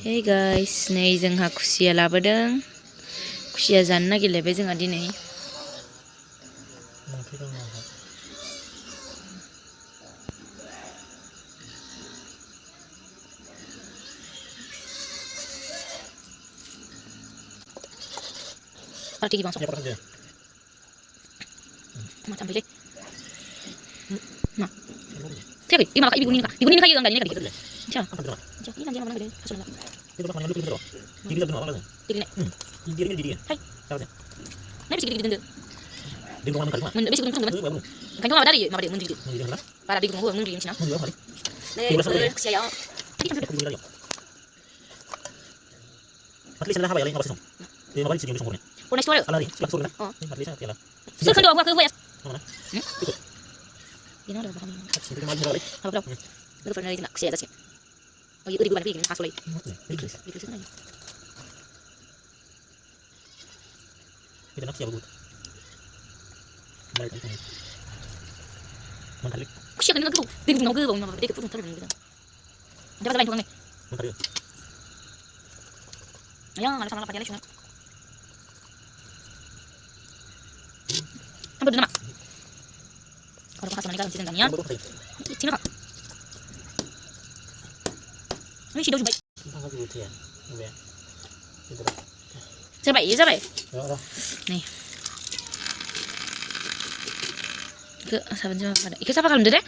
Hey guys, नै जोंहा खुसिया लाबोदों। खुसिया जानो नागिरलायबाय जोंहा दिनै। Parti bang sok. Macam beli. Nah. Siapa? Ini malah ibu kuning kah? Ibu kuning kah yang tadi ini kah? Siapa? Siapa? Ini nanti mana beli? Hasil mana? Itu apa namanya dulu? Jadi kita kenal apa lagi? Jadi. Hai. Tahu deh. Nih bisa gitu. Di rumah mana? Mun bisa gitu teman. Kan cuma dari mana dia mun gitu. Para di rumah mun di sini. Nih, siya ya. Ini kan sudah. At least nalahawa yaling mabasong. Di mabalik sige bisong kurnya. Oh, next one. Alari, sulak surna. Oh, at least na So kan doang aku wes. Mana? Gina ada bahan. Sini maju balik. Apa berapa? Lalu pernah itu nak siya dasnya. Oh, itu di gua pergi asal lagi. Dikris sana. Kita nak siya bagut. Balik kan. Mantalik. Siya kan nagko. Di gua nagko bang, di ko putong gitu. Ada apa lain tuang ni? Mantalik. Ayan, ano sama panyali siya. Apa dulu nama? Kalau kasih manika mencari tanya. Sini kak. Ini si doju baik. Siapa? Nih. Ke saban jam pada. Ikut siapa kalau deh?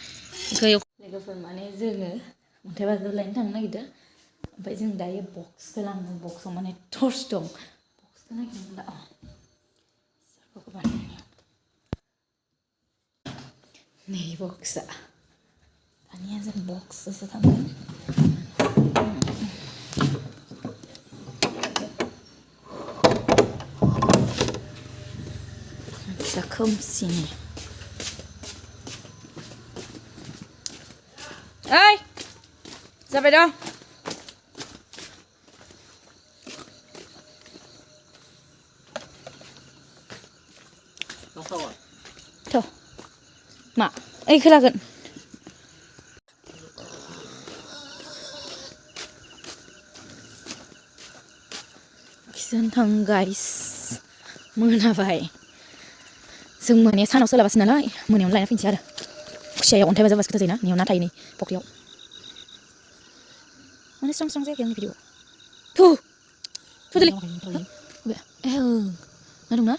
Ikut yuk. Lagi firman जोङो अन्थाइ बाजाराव लायनो थांनो नागिरदों. ओमफ्राय जों दायो बक्सखौ लाङो बक्सआव माने टर्च दं बक्सखौ नागिरनो दा सोरखौबा बानायनायाव नै बक्सआ दानिया जों बक्सजोंसो थांगोन मोनसेया खोमसिनि ओइ जाबाय दं Tuh, mak, kelakan. Kisah guys, monabai. Zoom mana sana usah lepas nala, mana yang lain apa incar. Kusiya yang ontai baca kita zina, ni orang ini, pokoknya. Mana strong saya yang video. Tuh tadi. Nadung na?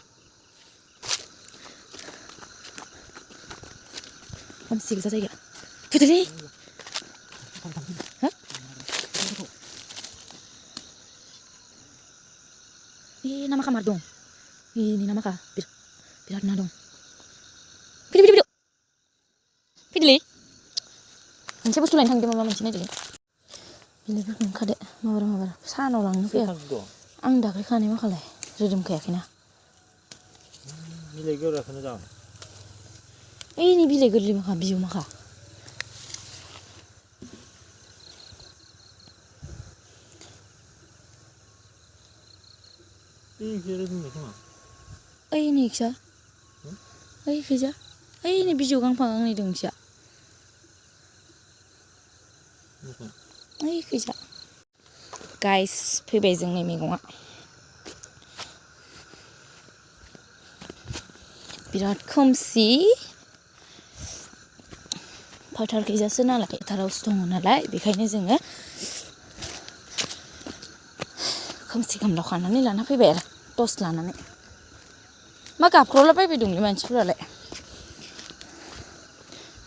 Om sih bisa saja. Tuh tadi. Hah? Ini nama kamar dong. Ini nama kah? Biar dong. Video. Pilih. Saya bos lain hang di mama mencina deh. Pilih kan kade mawar. Sana orang ni ya. Ang dah kan ni makalai. Rhythm kayak kena. Pilih gora kena jam. Ini pilih gora lima kah biu maka. Ini kisah. Kisah. Ini biu gang pangang ni dong kisah. Kisah. Guys, fैबाय जोंनि मैगङा बिराद खोमसि फोथार गैजासो नालाय फोथारावसो दङ नालाय बेखायनो जोङो खोमसि खोमलाव खानानै लाना फैबाय आरो टर्च लानानै मा गाबख्रावला बायबाय दंलै मानसिफोरालाय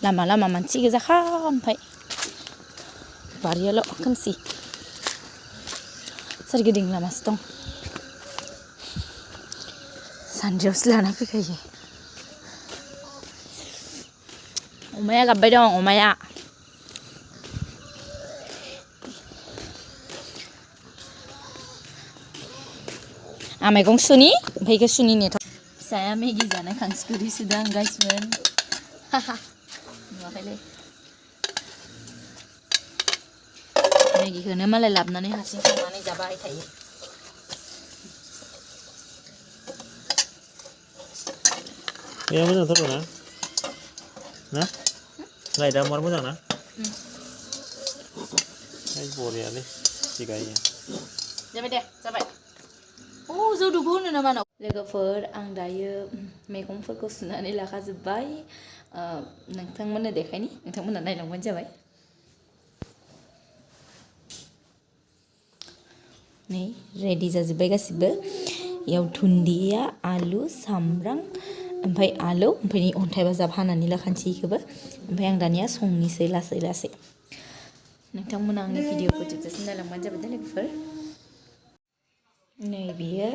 लामा मानसि गोजाखा ओमफ्राय बारियाल' खोमसि सोरगिदिं लामासो दं सानजौसो लाना फैखायो अमाया गाबबाय दं अमाया आं मैगं सुनि ओमफ्राय इखौ सुनि नेथ' फिसाया मेगि जानाय खांसिखुरि सुदों आं गाइसमोन नुवाखैलै मेगिखौनो मालाय लाबोनानै हारसिं संनानै जाबाय थायो Ya mana tu na? Na? Lai dah mar mana na? Ay boleh ni. थोरसि गायो जाबाय दे जाबाय जौदुबो होनो नामा न लोगोफोर आं दायो मैगंफोरखौ सुनानै लाखाजोब्बाय नोंथांमोननो देखायनि नोंथांमोनहा नायलांबानो जाबाय नै रेडि जाजोब्बाय गासिबो इयाव दुन्दिया आलु सामब्राम ओमफ्राय आलु ओमफ्राय नै अन्थाइ बाजाब हानानै लाखानोसै इखौबो ओमफ्राय आं दानिया संनोसै लासै लासै नोंथांमोना आंनि भिडिअखौ जोबजासिम नायलांबानो जाबाय दे लोगोफोर नै बियो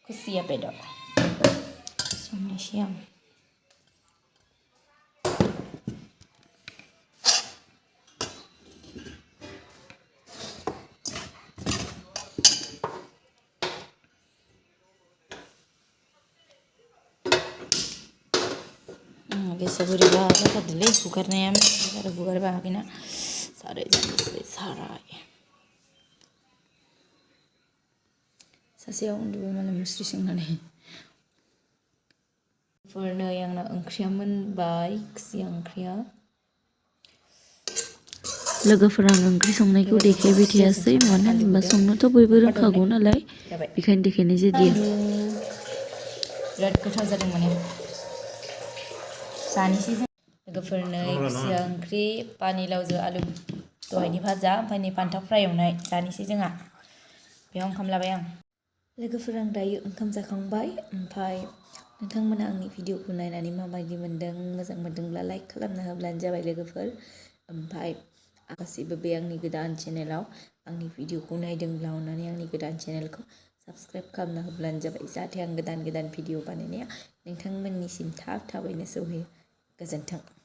खुसिया बेदर संनोसै आं गेसा बोरैबा जाथारदोंलै हुगारनाया आरो हुगारबा हागैना साराय जानोसै साराय सासेयाव उन्दुबाय मालाय मुस्रि सोंनानै नै आंना ओंख्रिया मोनबाय खुसिया ओंख्रिया लोगोफोरा आं ओंख्रि संनायखौ देखायबाय थायासै मानो होनबा संनोथ' बयबो रोंखागौ नालाय बेखायनो देखायनाय जादिया बिराद गोथाव जादों माने जानोसै जों लोगोफोर नै खुसिया ओंख्रि पानिलावजों आलु दहायनि भाजा ओमफ्राय नै फान्थाव फ्राय एवनाय जानोसै जोंहा बेयाव ओंखाम लाबाय आं लोगोफोर आं दायो ओंखाम जाखांबाय ओमफ्राय नोंथांमोना आंनि भिडिअखौ नायनानै माबायदि मोन्दों मोजां मोन्दोंब्ला लाइक खालामना होब्लानो जाबाय लोगोफोर ओमफ्राय गासैबो बे आंनि गोदान चेनेलाव आंनि भिडिअखौ नायदोंब्ला अननानै आंनि गोदान चेनेलखौ साबस्क्राइब खालामना होब्लानो जाबाय जाहाथे आं गोदान भिडिअ बानायनाया नोंथांमोननिसिम थाबैनो सौहैयो गोजोन्थों